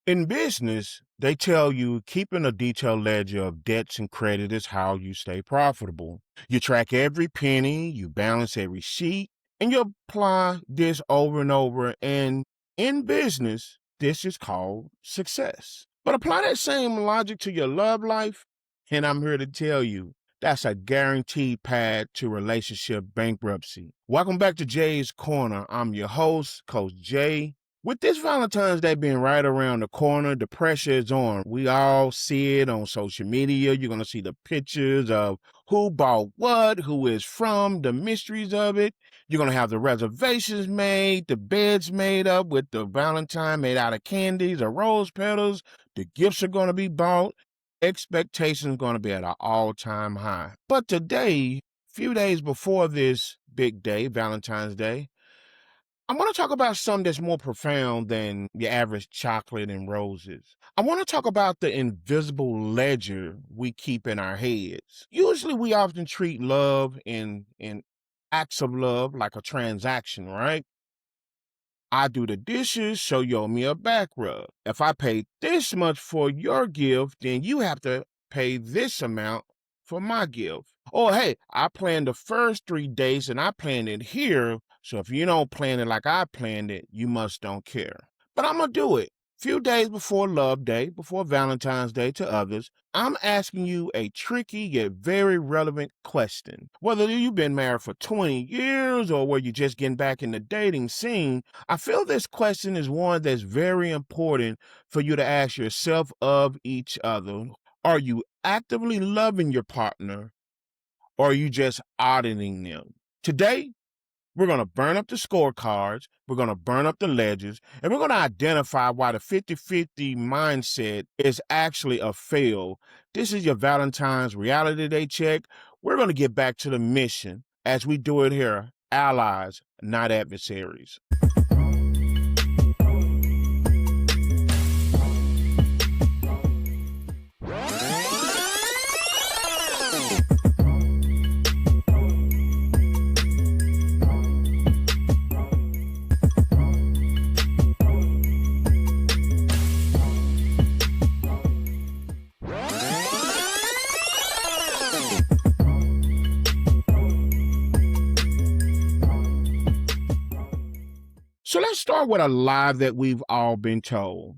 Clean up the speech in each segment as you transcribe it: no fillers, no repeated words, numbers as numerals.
In business, they tell you keeping a detailed ledger of debts and credit is how you stay profitable. You track every penny, you balance every sheet, and you apply this over and over. And in business, this is called success. But apply that same logic to your love life, and I'm here to tell you that's a guaranteed path to relationship bankruptcy. Welcome back to Jay's Corner. I'm your host, Coach Jay. With this Valentine's Day being right around the corner, the pressure is on. We all see it on social media. You're going to see the pictures of who bought what, who is from, the mysteries of it. You're going to have the reservations made, the beds made up with the Valentine made out of candies or rose petals. The gifts are going to be bought. Expectations going to be at an all-time high. But today, few days before this big day, Valentine's Day, I want to talk about something that's more profound than your average chocolate and roses. I want to talk about the invisible ledger we keep in our heads. Usually we often treat love in acts of love like a transaction, right? I do the dishes, so you owe me a back rub. If I pay this much for your gift, then you have to pay this amount for my gift. Or hey, I planned the first 3 days and I planned it here, so if you don't plan it like I planned it, you must don't care. But I'm gonna do it. Few days before Love Day, before Valentine's Day to others, I'm asking you a tricky yet very relevant question. Whether you've been married for 20 years or whether you're just getting back in the dating scene, I feel this question is one that's very important for you to ask yourself of each other. Are you actively loving your partner or are you just auditing them? Today, we're going to burn up the scorecards, we're going to burn up the ledgers, and we're going to identify why the 50-50 mindset is actually a fail. This is your Valentine's Reality Day check. We're going to get back to the mission as we do it here, allies, not adversaries. So let's start with a lie that we've all been told.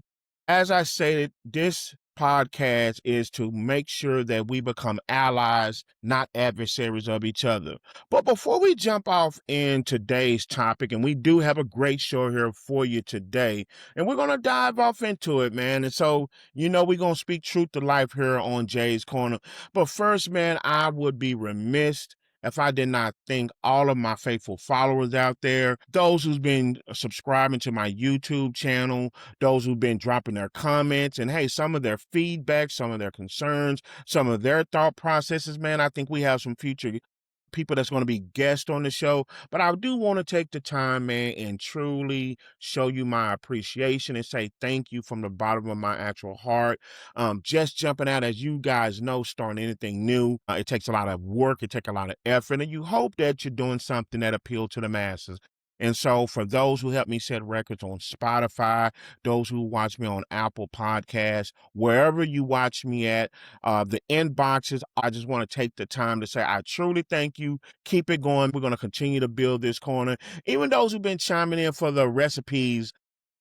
As I said, this podcast is to make sure that we become allies, not adversaries of each other. But before we jump off in today's topic, and we do have a great show here for you today, and we're going to dive off into it, man. And so, we're going to speak truth to life here on Jay's Corner. But first, man, I would be remiss if I did not thank all of my faithful followers out there, those who's been subscribing to my YouTube channel, those who've been dropping their comments, and hey, some of their feedback, some of their concerns, some of their thought processes, man. I think we have some future people that's going to be guests on the show, but I do want to take the time, man, and truly show you my appreciation and say thank you from the bottom of my actual heart. Just jumping out, as you guys know, starting anything new, it takes a lot of work, it takes a lot of effort, and you hope that you're doing something that appeals to the masses. And so for those who help me set records on Spotify, those who watch me on Apple Podcasts, wherever you watch me at, the inboxes, I just want to take the time to say I truly thank you. Keep it going. We're going to continue to build this corner. Even those who've been chiming in for the recipes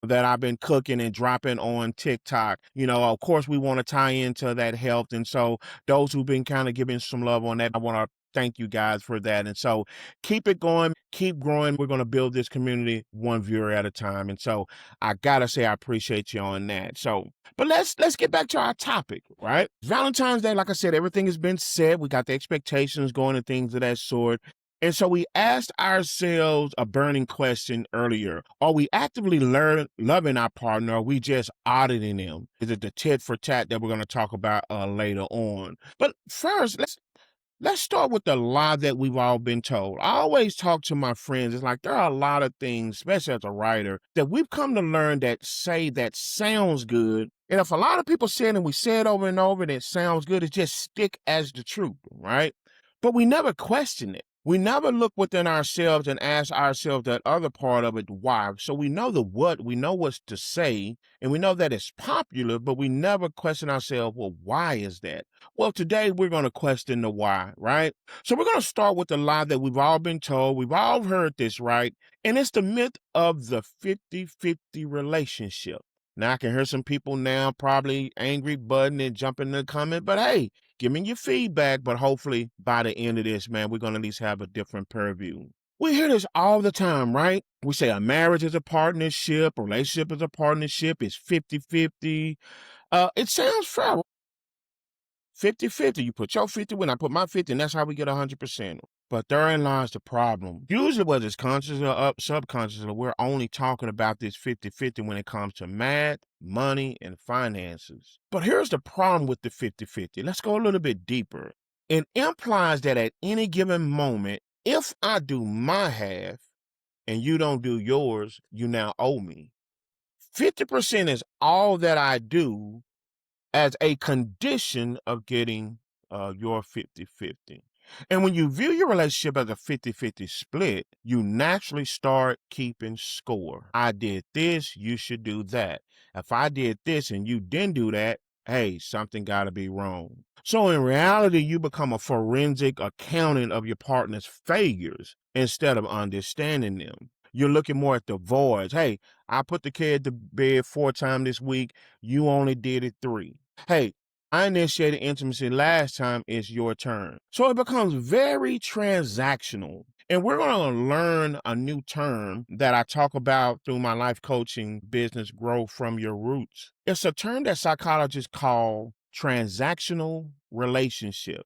that I've been cooking and dropping on TikTok. Of course, we want to tie into that health. And so those who've been kind of giving some love on that, I want to thank you guys for that. And so keep it going, keep growing. We're going to build this community one viewer at a time. And so I got to say, I appreciate you on that. So, but let's get back to our topic, right? Valentine's Day, like I said, everything has been said. We got the expectations going and things of that sort. And so we asked ourselves a burning question earlier. Are we actively loving our partner? Or are we just auditing them? Is it the tit for tat that we're going to talk about later on? But first, let's start with the lie that we've all been told. I always talk to my friends. It's like there are a lot of things, especially as a writer, that we've come to learn that sounds good. And if a lot of people say it and we say it over and over and it sounds good, it just stick as the truth, right? But we never question it. We never look within ourselves and ask ourselves that other part of it, why. So we know the what, we know what's to say, and we know that it's popular, but we never question ourselves, well, why is that? Well, today we're going to question the why, right? So we're going to start with the lie that we've all been told. We've all heard this, right? And it's the myth of the 50-50 relationship. Now, I can hear some people now probably angry button and jumping in the comment, but hey, give me your feedback, but hopefully by the end of this, man, we're going to at least have a different purview. We hear this all the time, right? We say a marriage is a partnership, a relationship is a partnership, it's 50-50. It sounds fair. 50-50. You put your 50 when I put my 50, and that's how we get 100%. But therein lies the problem. Usually, whether it's conscious or subconsciously, we're only talking about this 50-50 when it comes to math, money, and finances. But here's the problem with the 50-50. Let's go a little bit deeper. It implies that at any given moment, if I do my half and you don't do yours, you now owe me. 50% is all that I do as a condition of getting your 50-50. And when you view your relationship as a 50-50 split, you naturally start keeping score. I did this, you should do that. If I did this and you didn't do that, hey, something got to be wrong. So in reality, you become a forensic accountant of your partner's failures instead of understanding them. You're looking more at the voids. Hey, I put the kid to bed 4 times this week. You only did it 3. Hey, I initiated intimacy last time, it's your turn. So it becomes very transactional. And we're going to learn a new term that I talk about through my life coaching business, Grow From Your Roots. It's a term that psychologists call transactional relationship.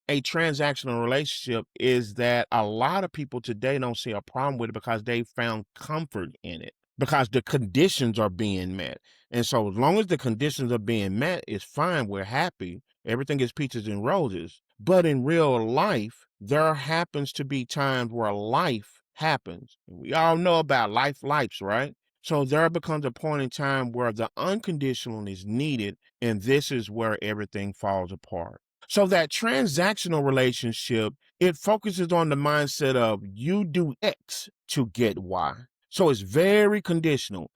A transactional relationship is that a lot of people today don't see a problem with it because they found comfort in it, because the conditions are being met. And so as long as the conditions are being met, it's fine. We're happy. Everything is peaches and roses. But in real life, there happens to be times where life happens. We all know about lives, right? So there becomes a point in time where the unconditional is needed, and this is where everything falls apart. So that transactional relationship, it focuses on the mindset of you do X to get Y. So it's very conditional.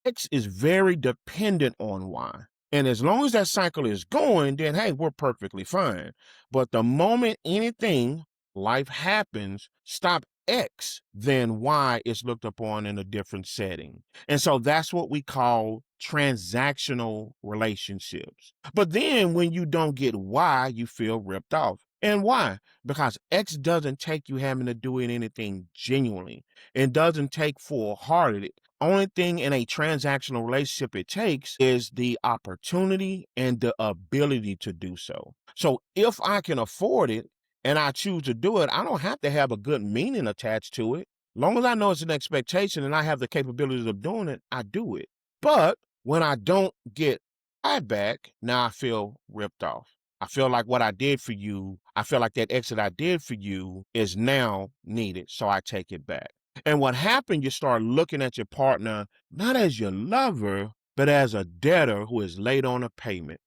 X is very dependent on Y. And as long as that cycle is going, then hey, we're perfectly fine. But the moment anything, life happens, stop X, then Y is looked upon in a different setting. And so that's what we call transactional relationships. But then when you don't get Y, you feel ripped off. And why? Because X doesn't take you having to do anything genuinely. It doesn't take full-hearted. Only thing in a transactional relationship it takes is the opportunity and the ability to do so. So if I can afford it and I choose to do it, I don't have to have a good meaning attached to it. Long as I know it's an expectation and I have the capabilities of doing it, I do it. But when I don't get I back, now I feel ripped off. I feel like what I did for you, I feel like that exit I did for you is now needed. So I take it back. And what happened, you start looking at your partner not as your lover, but as a debtor who is late on a payment.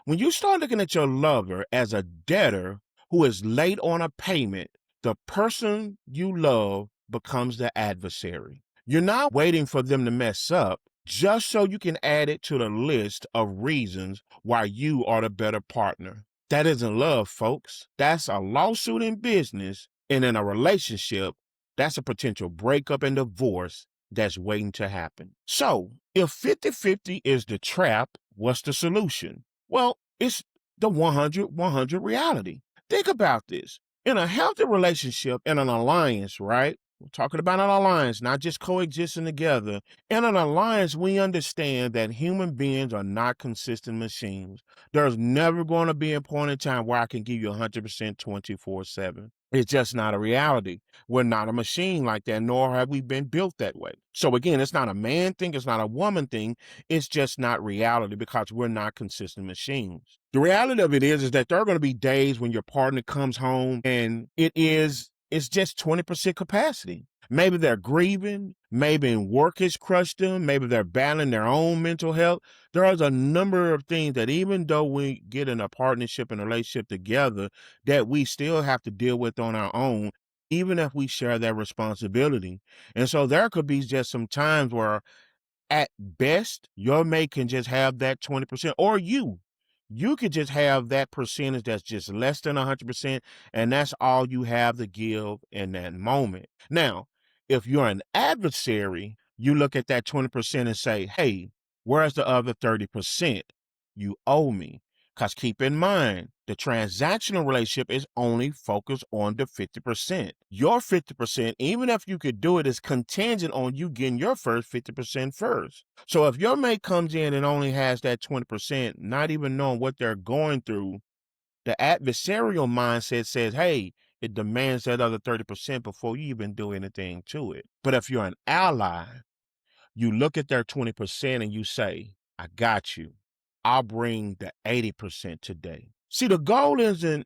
When you start looking at your lover as a debtor who is late on a payment, the person you love becomes the adversary. You're not waiting for them to mess up just so you can add it to the list of reasons why you are the better partner. That isn't love, folks. That's a lawsuit in business, and in a relationship, that's a potential breakup and divorce that's waiting to happen. So, if 50-50 is the trap, what's the solution? Well, it's the 100-100 reality. Think about this. In a healthy relationship, in an alliance, right? We're talking about an alliance, not just coexisting together. In an alliance, we understand that human beings are not consistent machines. There's never going to be a point in time where I can give you 100% 24/7. It's just not a reality. We're not a machine like that, nor have we been built that way. So again, it's not a man thing, it's not a woman thing. It's just not reality because we're not consistent machines. The reality of it is that there are going to be days when your partner comes home and it's just 20% capacity. Maybe they're grieving, maybe work has crushed them, maybe they're battling their own mental health. There's a number of things that even though we get in a partnership and a relationship together, that we still have to deal with on our own. even if we share that responsibility. And so there could be just some times where at best, your mate can just have that 20%, or you could just have that percentage that's just less than 100%, and that's all you have to give in that moment. Now, if you're an adversary, you look at that 20% and say, hey, where's the other 30%? You owe me. Because keep in mind, the transactional relationship is only focused on the 50%. Your 50%, even if you could do it, is contingent on you getting your first 50% first. So if your mate comes in and only has that 20%, not even knowing what they're going through, the adversarial mindset says, hey, it demands that other 30% before you even do anything to it. But if you're an ally, you look at their 20% and you say, I got you. I'll bring the 80% today. See, the goal isn't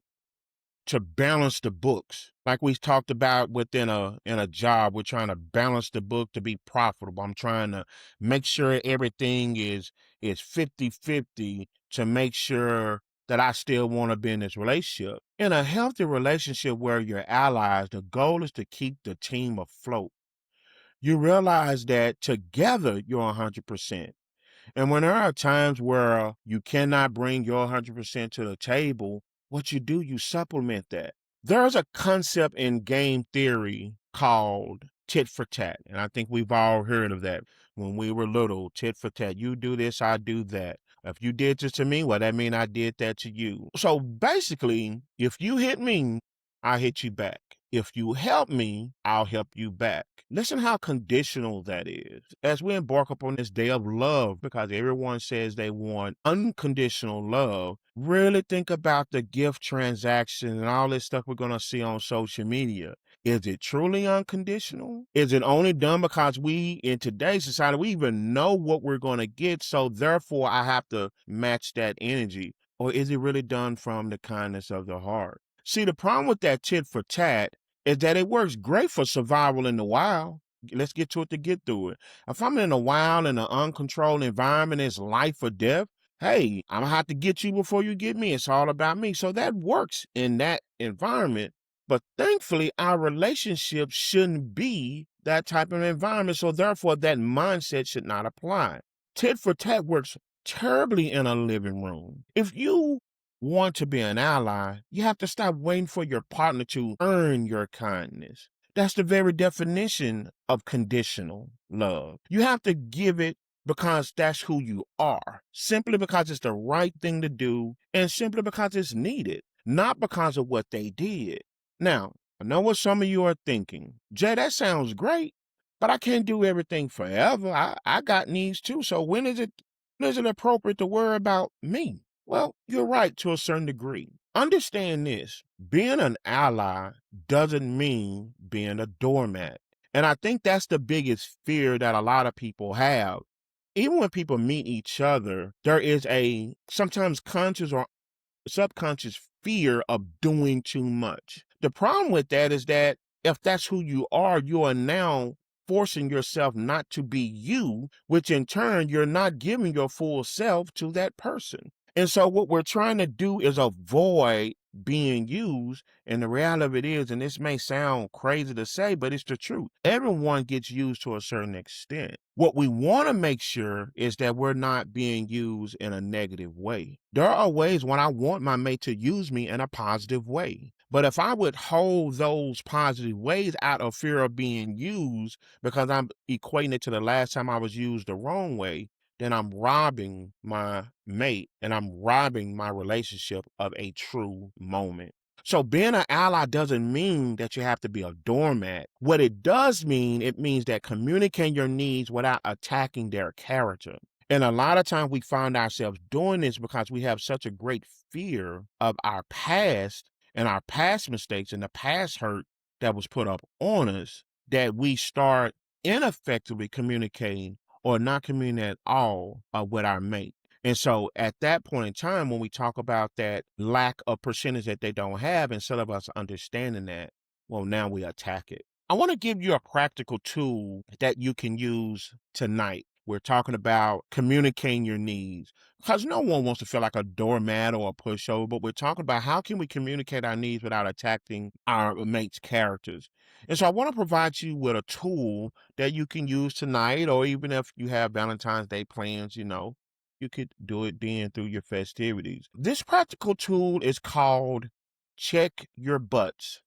to balance the books. Like we talked about within a job, we're trying to balance the book to be profitable. I'm trying to make sure everything is 50-50 to make sure that I still want to be in this relationship. In a healthy relationship where you're allies, the goal is to keep the team afloat. You realize that together you're 100%. And when there are times where you cannot bring your 100% to the table, what you do, you supplement that. There's a concept in game theory called tit for tat. And I think we've all heard of that when we were little. Tit for tat. You do this, I do that. If you did this to me, well, that means I did that to you. So basically, if you hit me, I hit you back. If you help me, I'll help you back. Listen how conditional that is. As we embark upon this day of love, because everyone says they want unconditional love, really think about the gift transaction and all this stuff we're going to see on social media. Is it truly unconditional? Is it only done because we, in today's society, we even know what we're going to get, so therefore I have to match that energy? Or is it really done from the kindness of the heart? See, the problem with that tit for tat is that it works great for survival in the wild. Let's get to it to get through it. If I'm in the wild in an uncontrolled environment, it's life or death. Hey, I'm gonna have to get you before you get me. It's all about me. So that works in that environment. But thankfully, our relationship shouldn't be that type of environment. So therefore, that mindset should not apply. Tit for tat works terribly in a living room. If you want to be an ally, you have to stop waiting for your partner to earn your kindness. That's the very definition of conditional love. You have to give it because that's who you are, simply because it's the right thing to do, and simply because it's needed, not because of what they did. Now, I know what some of you are thinking. Jay, that sounds great, but I can't do everything forever. I got needs too. So when is it appropriate to worry about me? Well, you're right to a certain degree. Understand this, being an ally doesn't mean being a doormat. And I think that's the biggest fear that a lot of people have. Even when people meet each other, there is a sometimes conscious or subconscious fear of doing too much. The problem with that is that if that's who you are now forcing yourself not to be you, which in turn, you're not giving your full self to that person. And so what we're trying to do is avoid being used. And the reality of it is, and this may sound crazy to say, but it's the truth. Everyone gets used to a certain extent. What we want to make sure is that we're not being used in a negative way. There are ways when I want my mate to use me in a positive way. But if I would hold those positive ways out of fear of being used because I'm equating it to the last time I was used the wrong way, then I'm robbing my mate and I'm robbing my relationship of a true moment. So being an ally doesn't mean that you have to be a doormat. What it does mean, it means that communicating your needs without attacking their character. And a lot of times we find ourselves doing this because we have such a great fear of our past and our past mistakes and the past hurt that was put up on us that we start ineffectively communicating or not communicating at all with our mate. And so at that point in time, when we talk about that lack of percentage that they don't have, instead of us understanding that, well, now we attack it. I want to give you a practical tool that you can use tonight. We're talking about communicating your needs because no one wants to feel like a doormat or a pushover, but we're talking about how can we communicate our needs without attacking our mate's characters. And so I want to provide you with a tool that you can use tonight, or even if you have Valentine's Day plans, you could do it then through your festivities. This practical tool is called Check Your Butts.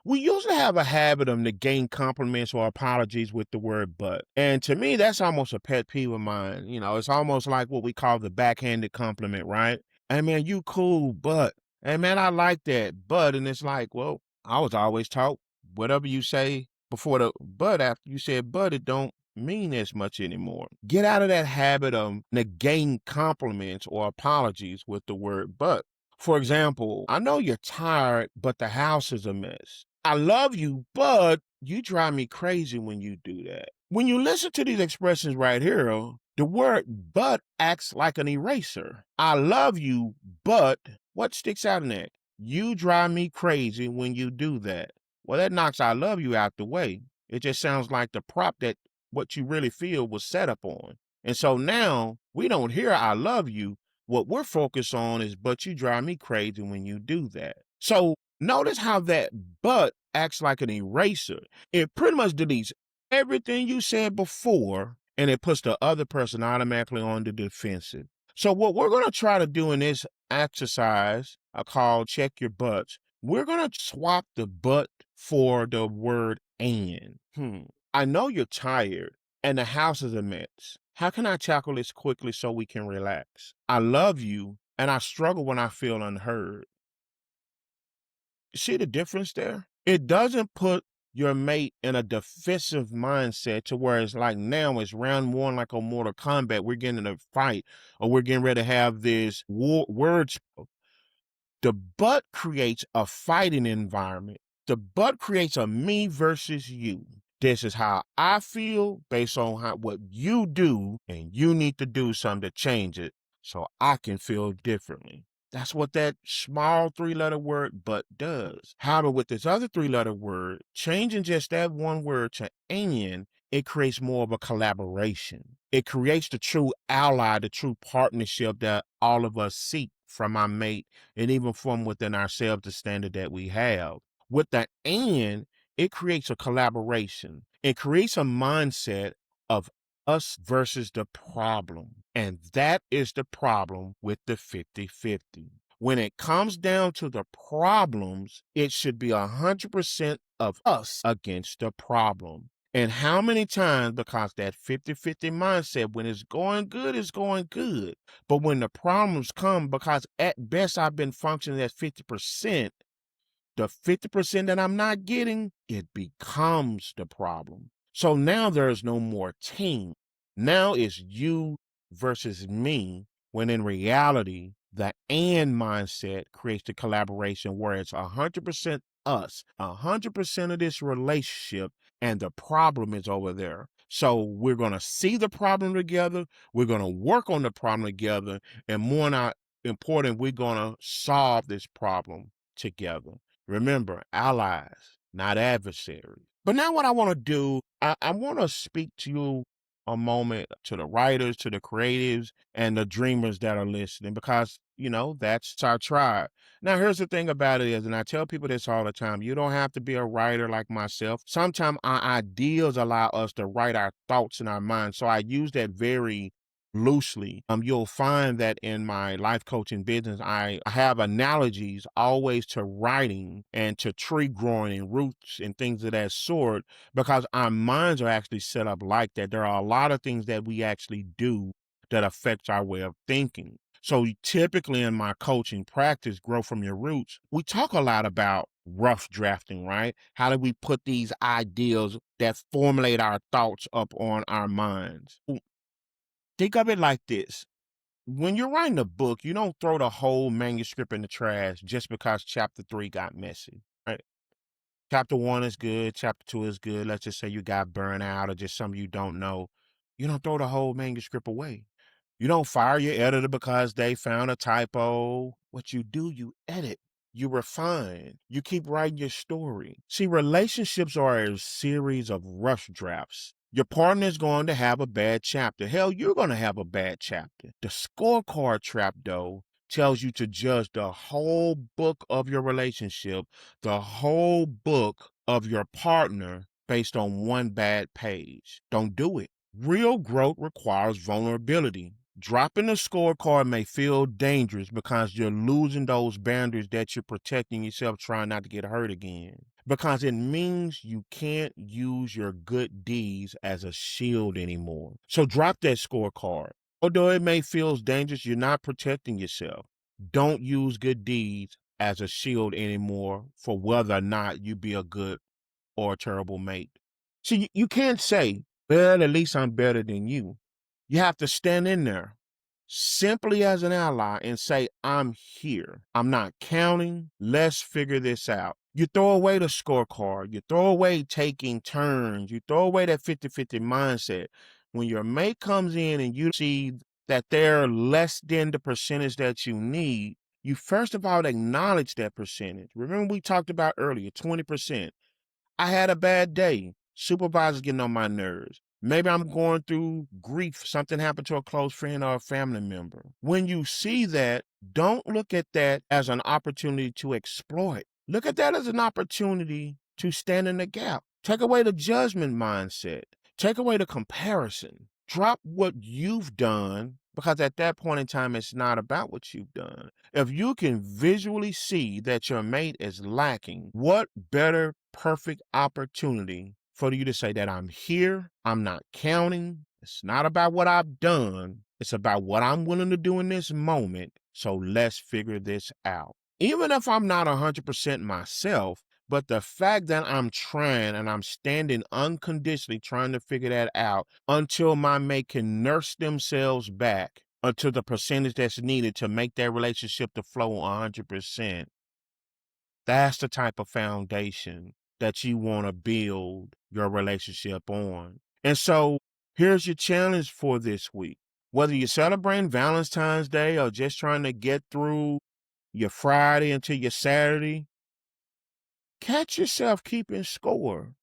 We usually have a habit of negating compliments or apologies with the word but. And to me, that's almost a pet peeve of mine. It's almost like what we call the backhanded compliment, right? Hey man, you cool, but hey man, I like that. But and it's like, well, I was always taught whatever you say before the but after you said but it don't mean as much anymore. Get out of that habit of negating compliments or apologies with the word but. For example, I know you're tired, but the house is a mess. I love you, but you drive me crazy when you do that. When you listen to these expressions right here, the word but acts like an eraser. I love you, but what sticks out in that? You drive me crazy when you do that. Well, that knocks I love you out the way. It just sounds like the prop that what you really feel was set up on. And so now we don't hear I love you. What we're focused on is, but you drive me crazy when you do that. So notice how that but acts like an eraser. It pretty much deletes everything you said before and it puts the other person automatically on the defensive. So what we're going to try to do in this exercise, I call check your butts, we're going to swap the but for the word and. I know you're tired and the house is a mess. How can I tackle this quickly so we can relax? I love you and I struggle when I feel unheard. See the difference there? It doesn't put your mate in a defensive mindset to where it's like now it's round one like a Mortal Kombat. We're getting in a fight or we're getting ready to have this words. The but creates a fighting environment. The but creates a me versus you. This is how I feel based on what you do, and you need to do something to change it so I can feel differently. That's what that small 3-letter word but does. However, with this other 3-letter word, changing just that one word to and, it creates more of a collaboration. It creates the true ally, the true partnership that all of us seek from our mate and even from within ourselves, the standard that we have. With the and, it creates a collaboration. It creates a mindset of us versus the problem. And that is the problem with the 50-50. When it comes down to the problems, it should be 100% of us against the problem. And how many times, because that 50-50 mindset, when it's going good, it's going good. But when the problems come, because at best I've been functioning at 50%, the 50% that I'm not getting, it becomes the problem. So now there's no more team. Now it's you versus me, when in reality, the and mindset creates the collaboration where it's 100% us, 100% of this relationship, and the problem is over there. So we're going to see the problem together. We're going to work on the problem together. And more not important, we're going to solve this problem together. Remember, allies, not adversaries. But now what I want to do, I want to speak to you a moment, to the writers, to the creatives, and the dreamers that are listening, because, that's our tribe. Now, here's the thing about it is, and I tell people this all the time, you don't have to be a writer like myself. Sometimes our ideas allow us to write our thoughts in our minds. So I use that very loosely. You'll find that in my life coaching business, I have analogies always to writing and to tree growing and roots and things of that sort, because our minds are actually set up like that. There are a lot of things that we actually do that affects our way of thinking. So typically in my coaching practice, Grow From Your Roots, we talk a lot about rough drafting, right? How do we put these ideas that formulate our thoughts up on our minds? Think of it like this. When you're writing a book, you don't throw the whole manuscript in the trash just because chapter 3 got messy, right? Chapter 1 is good, chapter 2 is good. Let's just say you got burned out or just something you don't know. You don't throw the whole manuscript away. You don't fire your editor because they found a typo. What you do, you edit, you refine, you keep writing your story. See, relationships are a series of rough drafts. Your partner is going to have a bad chapter. Hell, you're going to have a bad chapter. The scorecard trap, though, tells you to judge the whole book of your relationship, the whole book of your partner based on one bad page. Don't do it. Real growth requires vulnerability. Dropping the scorecard may feel dangerous because you're losing those boundaries that you're protecting yourself, trying not to get hurt again. Because it means you can't use your good deeds as a shield anymore. So drop that scorecard. Although it may feel dangerous, you're not protecting yourself. Don't use good deeds as a shield anymore for whether or not you be a good or a terrible mate. See, you can't say, well, at least I'm better than you. You have to stand in there simply as an ally and say, I'm here. I'm not counting. Let's figure this out. You throw away the scorecard. You throw away taking turns. You throw away that 50-50 mindset. When your mate comes in and you see that they're less than the percentage that you need, you first of all acknowledge that percentage. Remember we talked about earlier, 20%. I had a bad day. Supervisor's getting on my nerves. Maybe I'm going through grief. Something happened to a close friend or a family member. When you see that, don't look at that as an opportunity to exploit. Look at that as an opportunity to stand in the gap. Take away the judgment mindset. Take away the comparison. Drop what you've done, because at that point in time, it's not about what you've done. If you can visually see that your mate is lacking, what better perfect opportunity for you to say that I'm here, I'm not counting. It's not about what I've done. It's about what I'm willing to do in this moment. So let's figure this out. Even if I'm not 100% myself, but the fact that I'm trying and I'm standing unconditionally trying to figure that out until my mate can nurse themselves back until the percentage that's needed to make that relationship to flow 100%. That's the type of foundation that you want to build your relationship on. And so here's your challenge for this week. Whether you're celebrating Valentine's Day or just trying to get through your Friday into your Saturday, catch yourself keeping score.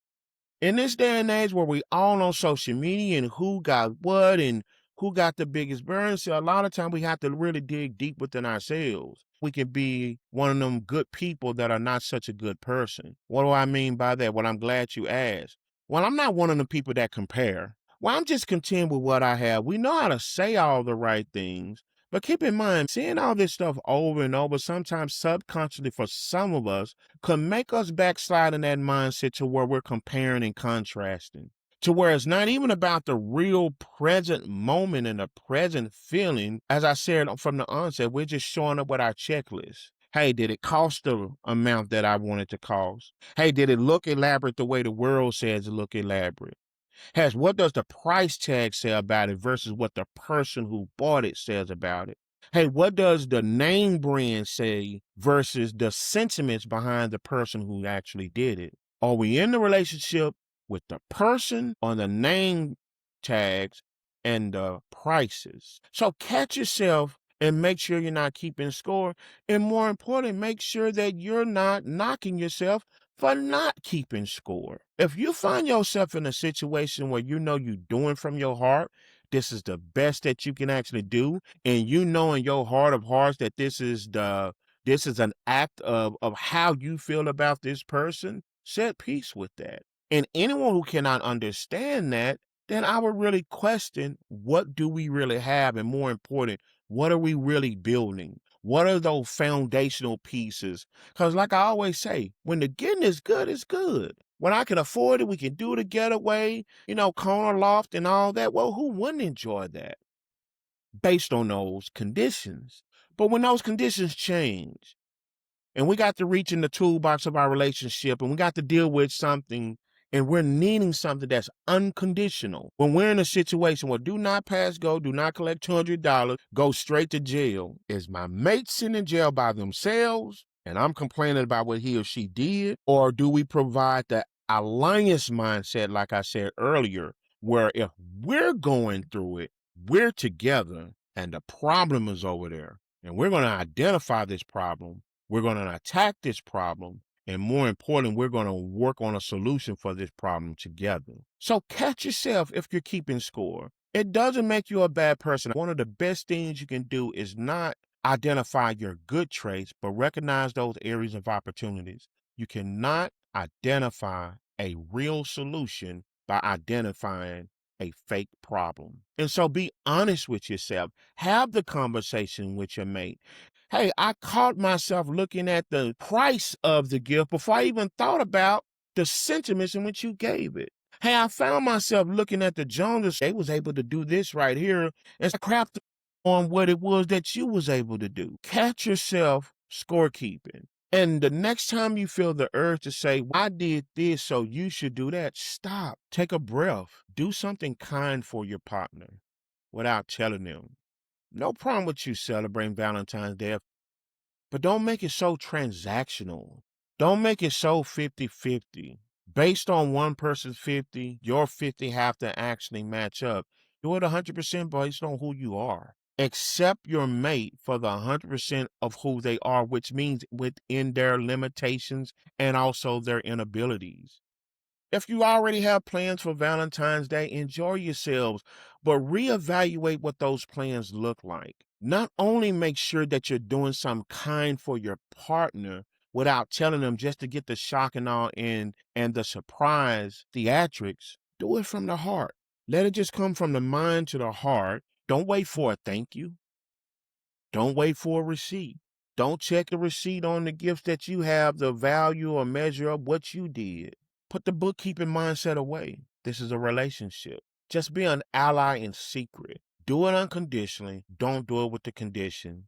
In this day and age where we all on social media and who got what and who got the biggest burn, so a lot of time we have to really dig deep within ourselves. We can be one of them good people that are not such a good person. What do I mean by that? Well, I'm glad you asked. Well, I'm not one of the people that compare. Well, I'm just content with what I have. We know how to say all the right things, but keep in mind, seeing all this stuff over and over, sometimes subconsciously for some of us, can make us backslide in that mindset to where we're comparing and contrasting, to where it's not even about the real present moment and the present feeling. As I said from the onset, we're just showing up with our checklist. Hey, did it cost the amount that I wanted to cost? Hey, did it look elaborate the way the world says it look elaborate? What does the price tag say about it versus what the person who bought it says about it? Hey, what does the name brand say versus the sentiments behind the person who actually did it? Are we in the relationship with the person or the name tags and the prices? So catch yourself and make sure you're not keeping score. And more important, make sure that you're not knocking yourself for not keeping score. If you find yourself in a situation where you know you're doing from your heart, this is the best that you can actually do, and you know in your heart of hearts that this is an act of how you feel about this person, set peace with that. And anyone who cannot understand that, then I would really question, what do we really have? And more important, what are we really building? What are those foundational pieces? Because like I always say, when the getting is good, it's good. When I can afford it, we can do the getaway, corner loft and all that. Well, who wouldn't enjoy that based on those conditions? But when those conditions change and we got to reach in the toolbox of our relationship and we got to deal with something and we're needing something that's unconditional. When we're in a situation where do not pass go, do not collect $200, go straight to jail. Is my mate sitting in jail by themselves and I'm complaining about what he or she did? Or do we provide the alliance mindset, like I said earlier, where if we're going through it, we're together and the problem is over there and we're going to identify this problem. We're going to attack this problem And more important, we're going to work on a solution for this problem together. So catch yourself if you're keeping score. It doesn't make you a bad person. One of the best things you can do is not identify your good traits, but recognize those areas of opportunities. You cannot identify a real solution by identifying a fake problem. And so be honest with yourself. Have the conversation with your mate. Hey, I caught myself looking at the price of the gift before I even thought about the sentiments in which you gave it. Hey, I found myself looking at the Joneses. They was able to do this right here and craft on what it was that you was able to do. Catch yourself scorekeeping. And the next time you feel the urge to say, I did this, so you should do that, stop. Take a breath. Do something kind for your partner without telling them. No problem with you celebrating Valentine's Day, but don't make it so transactional. Don't make it so 50-50. Based on one person's 50, your 50 have to actually match up. Do it 100% based on who you are. Accept your mate for the 100% of who they are, which means within their limitations and also their inabilities. If you already have plans for Valentine's Day, enjoy yourselves, but reevaluate what those plans look like. Not only make sure that you're doing some kind for your partner without telling them just to get the shock and awe and the surprise theatrics, do it from the heart. Let it just come from the mind to the heart. Don't wait for a thank you. Don't wait for a receipt. Don't check a receipt on the gifts that you have the value or measure of what you did. Put the bookkeeping mindset away. This is a relationship. Just be an ally in secret. Do it unconditionally. Don't do it with the condition.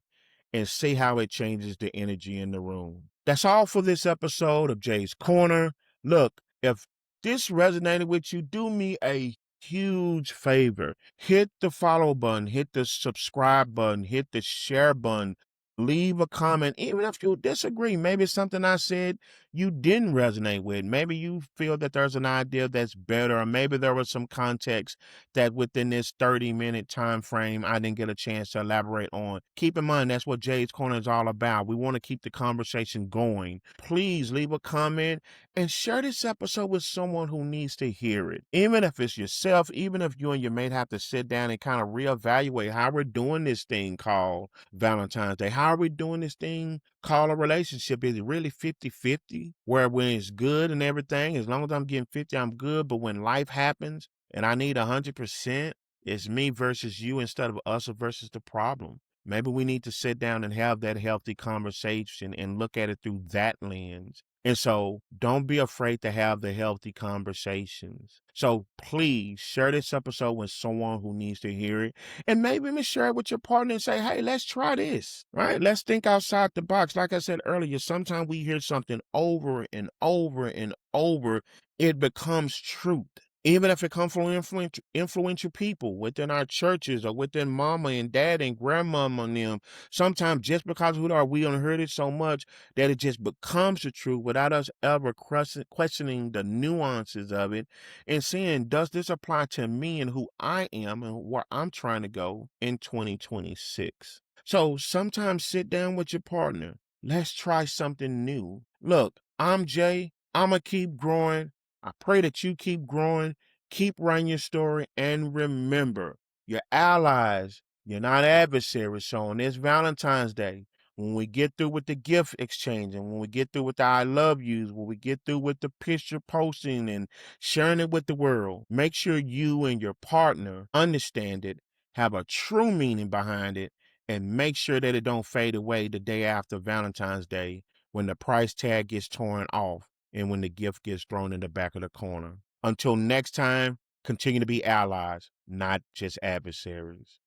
And see how it changes the energy in the room. That's all for this episode of Jay's Corner. Look, if this resonated with you, do me a huge favor. Hit the follow button, hit the subscribe button, hit the share button, leave a comment. Even if you disagree, maybe it's something I said you didn't resonate with. Maybe you feel that there's an idea that's better, or maybe there was some context that within this 30-minute time frame I didn't get a chance to elaborate on. Keep in mind, that's what Jay's Corner is all about. We want to keep the conversation going. Please leave a comment and share this episode with someone who needs to hear it. Even if it's yourself, even if you and your mate have to sit down and kind of reevaluate how we're doing this thing called Valentine's Day. How are we doing this thing called a relationship? Is it really 50-50? Where when it's good and everything, as long as I'm getting 50, I'm good. But when life happens and I need 100%, it's me versus you instead of us versus the problem. Maybe we need to sit down and have that healthy conversation and look at it through that lens. And so don't be afraid to have the healthy conversations. So please share this episode with someone who needs to hear it. And maybe even share it with your partner and say, hey, let's try this, right? Let's think outside the box. Like I said earlier, sometimes we hear something over and over and over, it becomes truth. Even if it comes from influential people within our churches or within mama and dad and grandmama and them, sometimes just because we done heard it so much that it just becomes the truth without us ever questioning the nuances of it and saying, does this apply to me and who I am and where I'm trying to go in 2026? So sometimes sit down with your partner. Let's try something new. Look, I'm Jay. I'm going to keep growing. I pray that you keep growing, keep writing your story, and remember, you're allies, you're not adversaries. So on this Valentine's Day, when we get through with the gift exchange and when we get through with the I love yous, when we get through with the picture posting and sharing it with the world, make sure you and your partner understand it, have a true meaning behind it, and make sure that it don't fade away the day after Valentine's Day when the price tag gets torn off and when the gift gets thrown in the back of the corner. Until next time, continue to be allies, not just adversaries.